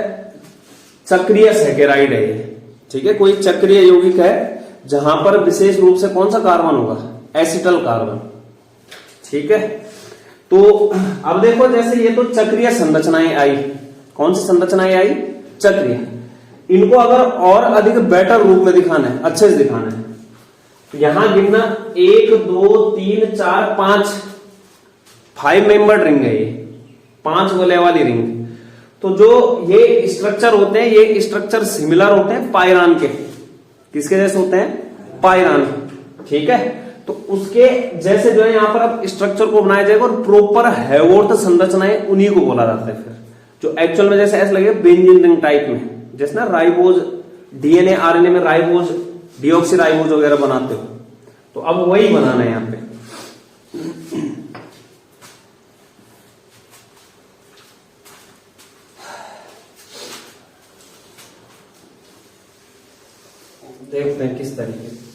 [SPEAKER 1] चक्रीय सैकेराइड है ये, ठीक है, कोई चक्रीय यौगिक है जहां पर विशेष रूप से कौन सा कार्बन होगा, एसिटल कार्बन, ठीक है। तो अब देखो, जैसे ये तो चक्रीय संरचनाएं आई, कौन सी संरचनाएं आई, चक्रीय। इनको अगर और अधिक बेटर रूप में दिखाना है, अच्छे से दिखाना है, तो यहां गिनना 1 2 3 4 5 मेंबर्ड रिंग है ये, 5 वलय वाली रिंग। तो जो ये स्ट्रक्चर होते हैं, ये स्ट्रक्चर सिमिलर होते हैं पायरान के। किसके जैसे होते हैं, पायरान, ठीक है। तो उसके जैसे जो है यहाँ पर अब स्ट्रक्चर को बनाया जाएगा, और प्रॉपर हैवॉर्थ संरचनाएं उन्हीं को बोला जाता है। फिर जो एक्चुअल में जैसे ऐसे लगे बेंजीन रिंग टाइप में, जैसे ना राइबोज, डीएनए आरएनए में राइबोज, डीऑक्सीराइबोज वगैरह बनाते हो, तो अब वही बनाना है यहाँ पे। देखते हैं किस तरीके से।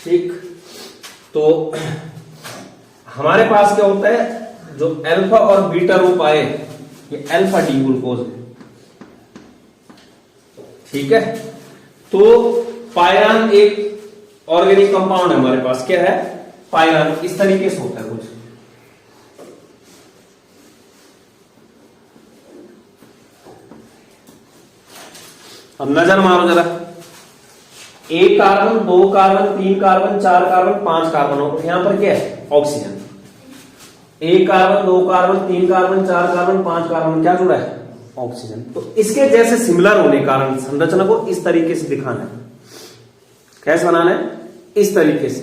[SPEAKER 1] ठीक, तो हमारे पास क्या होता है, जो अल्फा और बीटा रूप आए, ये अल्फा डी ग्लूकोज है, ठीक है। तो पायरान एक ऑर्गेनिक कंपाउंड है हमारे पास, क्या है, पायरान। इस तरीके से होता है कुछ। अब नजर मारो जरा, 1 carbon 2 carbon 3 carbon 4 carbon 5 carbon हो, यहां पर क्या है, oxygen. 1 carbon 2 carbon 3 carbon 4 carbon 5 carbon, क्या जुड़ा है, ऑक्सीजन। तो इसके जैसे सिमिलर होने के कारण संरचना को इस तरीके से दिखाना है। कैसे बनाना है, इस तरीके से।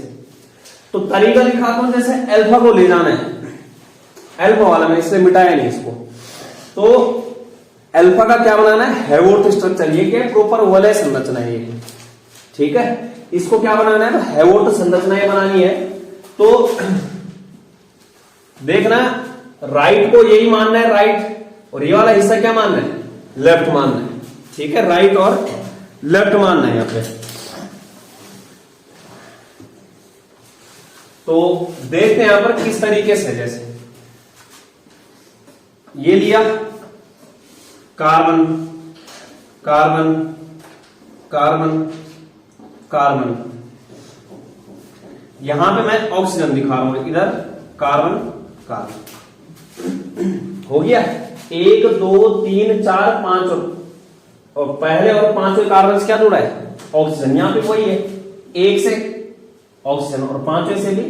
[SPEAKER 1] तो तरीका दिखाता हूं, जैसे अल्फा को ले जाना है, अल्फा वाला में इसलिए मिटाया नहीं इसको। तो अल्फा का क्या बनाना है, हैवॉर्थ स्ट्रक्चर। ये क्या है, प्रॉपर वलय संरचना है ये, ठीक है। इसको क्या बनाना है, तो हैवॉर्थ संरचनाएं बनानी है। तो देखना, राइट को यही मानना है, राइट, और ये वाला हिस्सा क्या मानना है, लेफ्ट मानना है, ठीक है। राइट और लेफ्ट मानना है यहां पे। तो देखते हैं यहां पर किस तरीके से, जैसे ये लिया कार्बन कार्बन कार्बन कार्बन, यहां पे मैं ऑक्सीजन दिखा रहा हूं, इधर कार्बन कार्बन हो गया। 1 2 3 4 5 और पहले और 5वें कार्बन से क्या जुड़ा है, ऑक्सीजन। यहां पे वही है, 1 से ऑक्सीजन और 5वें से भी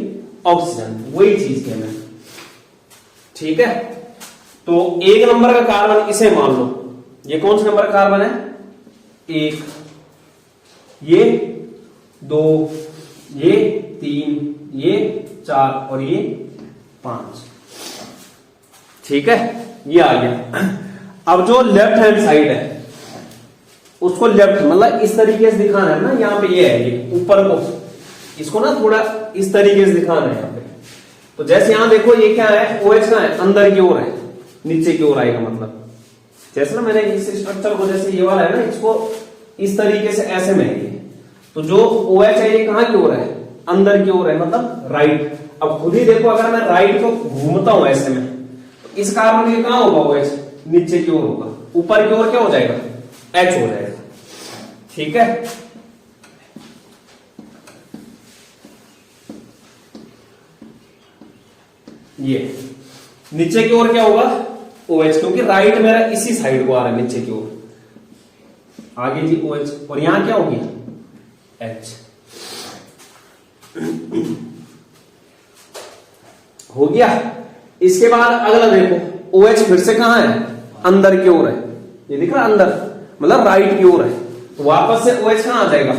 [SPEAKER 1] ऑक्सीजन, वही चीज है, ठीक है। तो 1 नंबर का कार्बन इसे मान लो, ये कौन सा नंबर का कार्बन है, 1, ये 2, ये 3, ये 4 और ये 5। ठीक है, ये आ गया। अब जो लेफ्ट हैंड साइड है उसको लेफ्ट मतलब इस तरीके से दिखाना है ना, यहाँ पे ये है, ये ऊपर को इसको ना थोड़ा इस तरीके से दिखाना है यहाँ पे। तो जैसे यहां देखो ये क्या है, OH का है, अंदर की ओर है, नीचे की ओर आएगा। मतलब जैसे ना मैंने इस स्ट्रक्चर को, जैसे ये वाला है ना, इसको इस तरीके से ऐसे में है, तो जो OH है ये कहां की ओर है, अंदर की ओर है, मतलब राइट। अब खुद ही देखो, अगर मैं राइट को घूमता हूं ऐसे में, तो इस कार्बन के कहां होगा OH, नीचे की ओर होगा। ऊपर की ओर क्या हो जाएगा, H हो जाएगा। ठीक है, ये नीचे की ओर क्या होगा, OH, क्योंकि राइट मेरा इसी साइड को आ रहा है, नीचे की ओर आगे जी OH, और यहां क्या होगी, H। हो गया। इसके बाद अगला देखो, OH फिर से कहां है, अंदर की ओर है, ये दिख रहा है अंदर, मतलब राइट की ओर है। तो वापस से OH कहां आ जाएगा,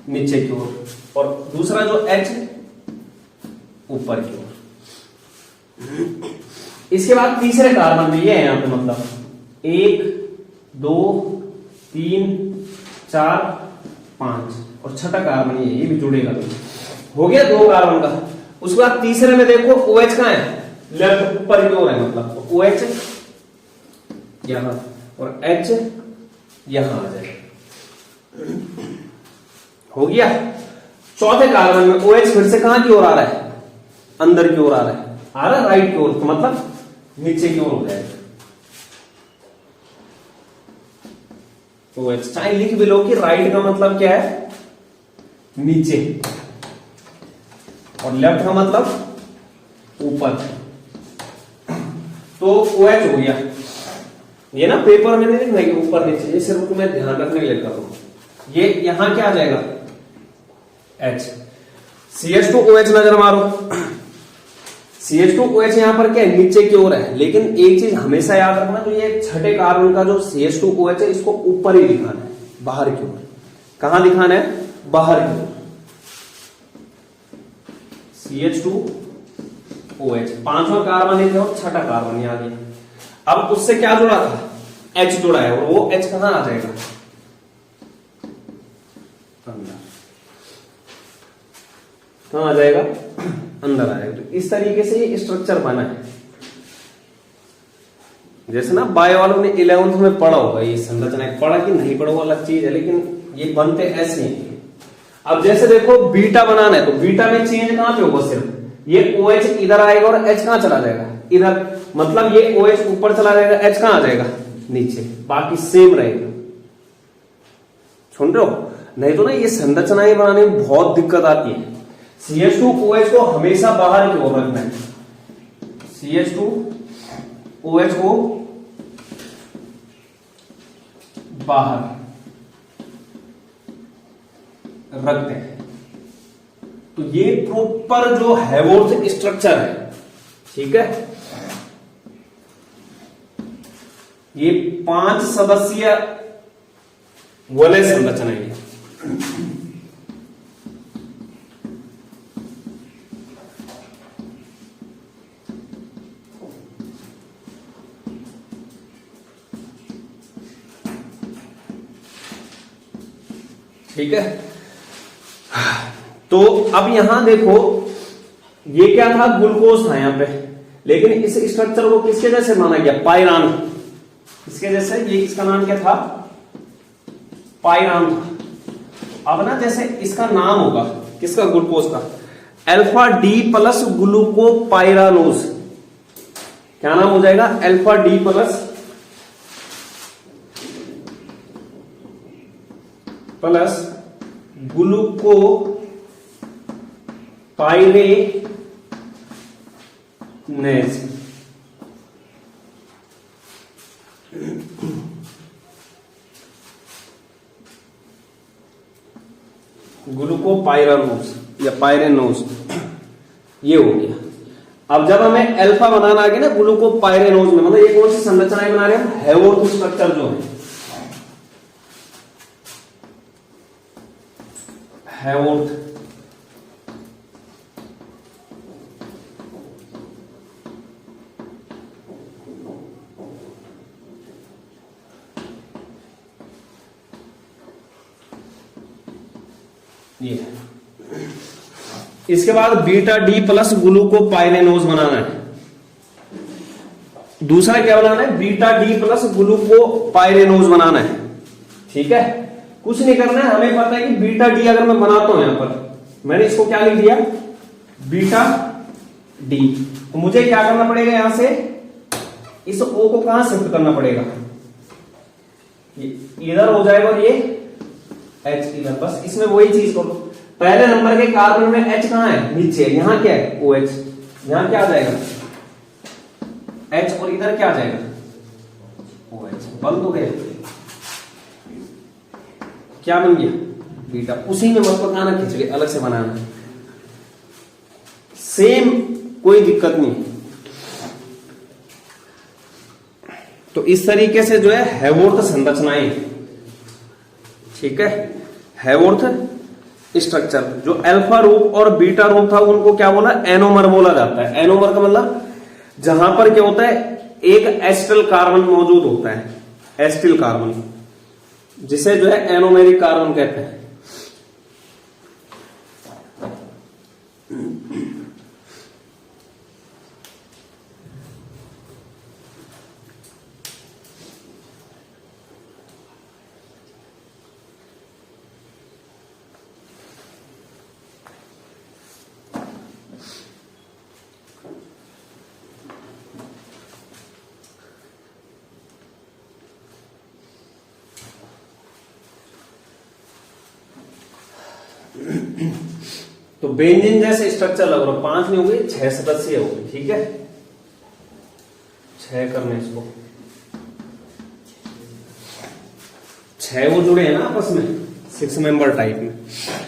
[SPEAKER 1] नीचे की ओर, और दूसरा जो H ऊपर की ओर। इसके बाद तीसरे कार्बन में ये है, यहां पे मतलब 1 2 3 4 5 और छठा कार्बन ये भी जुड़ेगा। हो गया 2 कार्बन का। उसके बाद तीसरे में देखो OH कहां है, लेफ्ट ऊपर की ओर है, मतलब तो OH यहां और H यहां आ जाएगा। हो गया। चौथे कार्बन में OH फिर से कहां की ओर आ रहा है, अंदर की ओर आ रहा है राइट की ओर, तो मतलब नीचे की ओर हो जाएगा। OH चाहे लिख भी लो कि राइट का मतलब क्या है, नीचे, और लेफ्ट का मतलब ऊपर। तो OH हो गया। ये ना पेपर में नहीं लिखना कि ऊपर नीचे, ये सिर्फ तुम्हें ध्यान रखने के लिए कर रहा हूं। ये यहां क्या आ जाएगा, H। CH2OH नजर मारो, CH2OH यहां पर क्या है, नीचे की ओर है। लेकिन एक चीज हमेशा याद रखना, जो ये छठे कार्बन का जो CH2OH है, इसको ऊपर ही दिखाना है, बाहर की ओर। कहां दिखाना है, बाहर की ओर। CH2OH पांचवा कार्बन है और छठा कार्बन यहां आ गया। अब उससे क्या जुड़ा था, H जुड़ा है, और वो H कहां आ जाएगा, अंदर। कहां आ जाएगा, अंदर आएगा। तो इस तरीके से ये स्ट्रक्चर बना है। जैसे ना बायो वालों ने 11th में पढ़ा होगा, ये संरचना पढ़ा कि नहीं पढ़ा वो अलग चीज है, लेकिन ये बनते ऐसे ही। अब जैसे देखो बीटा बनाना है, तो बीटा में चेंज कहां पे होगा, सिर्फ ये OH इधर आएगा और H कहां चला जाएगा, इधर। मतलब ये OH ऊपर चला जाएगा, H कहां आ जाएगा, नीचे। बाकी सेम रहेगा। सुन रहे हो, नहीं तो ना ये संरचनाएं बनाने में बहुत दिक्कत आती है। CH2OH को हमेशा बाहर की ओर रखना है, CH2OH को बाहर रखते हैं। तो ये प्रॉपर जो हैवोर्थ स्ट्रक्चर है, ठीक है, ये 5 सदस्यीय वलय संरचना है। ठीक है, तो अब यहां देखो, ये क्या था, ग्लूकोज था यहां पे, लेकिन इस स्ट्रक्चर को किसके जैसे माना गया, पायरान। इसके जैसे, ये इसका नाम क्या था, पायरान था। अब ना जैसे इसका नाम होगा किसका, ग्लूकोज का, अल्फा डी प्लस ग्लूकोपाइरानोज। क्या नाम हो जाएगा, अल्फा डी प्लस ग्लूको पाइरेनेज। ग्लूकोपाइरानोज या पाइरेनोज, ये हो गया। अब जब हमें अल्फा बनाना आ गया ना ग्लूकोपाइरेनोज में, मतलब ये कौन सी संरचनाएं बना रहे हैं, हैवोर्थ स्ट्रक्चर जो है। हैवोर्थ। ये इसके बाद बीटा डी प्लस ग्लूकोपाइरेनोज बनाना है। दूसरा क्या बनाना है? बीटा डी प्लस ग्लूकोपाइरेनोज बनाना है। ठीक है, कुछ नहीं करना है, हमें पता है कि बीटा डी अगर मैं बनाता हूं, यहां पर मैंने इसको क्या लिख दिया? Beta D. तो मुझे क्या करना पड़ेगा? यहां से इस ओ को कहां शिफ्ट करना पड़ेगा? इधर हो जाएगा और ये एच इधर। बस इसमें वही चीज करो। पहले नंबर के कार्बन में एच कहां है? नीचे। यहां क्या है? O H. यहां क्या आ जाएगा? एच। और इधर क्या आ जाएगा? O H. बंद हो गया। क्या बन गया? बीटा। उसी में मत पकाना, खिचड़ी अलग से बनाना, सेम, कोई दिक्कत नहीं। तो इस तरीके से जो है हैवोर्थ संरचनाएं, ठीक है, हैवोर्थ स्ट्रक्चर। जो अल्फा रूप और बीटा रूप था उनको क्या बोला? एनोमर बोला जाता है। एनोमर का मतलब जहां पर क्या होता है? एक एस्टिल कार्बन मौजूद होता है, एस्टिल कार्बन, जिसे जो है एनोमेरिक कार्बन कहते हैं। तो बेंजीन जैसे स्ट्रक्चर लग रहा, 5 नहीं हो गई, 6 सदस्य हो गई। ठीक है, 6 करने इसको, 6 वो जुड़े हैं ना आपस में, 6 मेंबर टाइप में।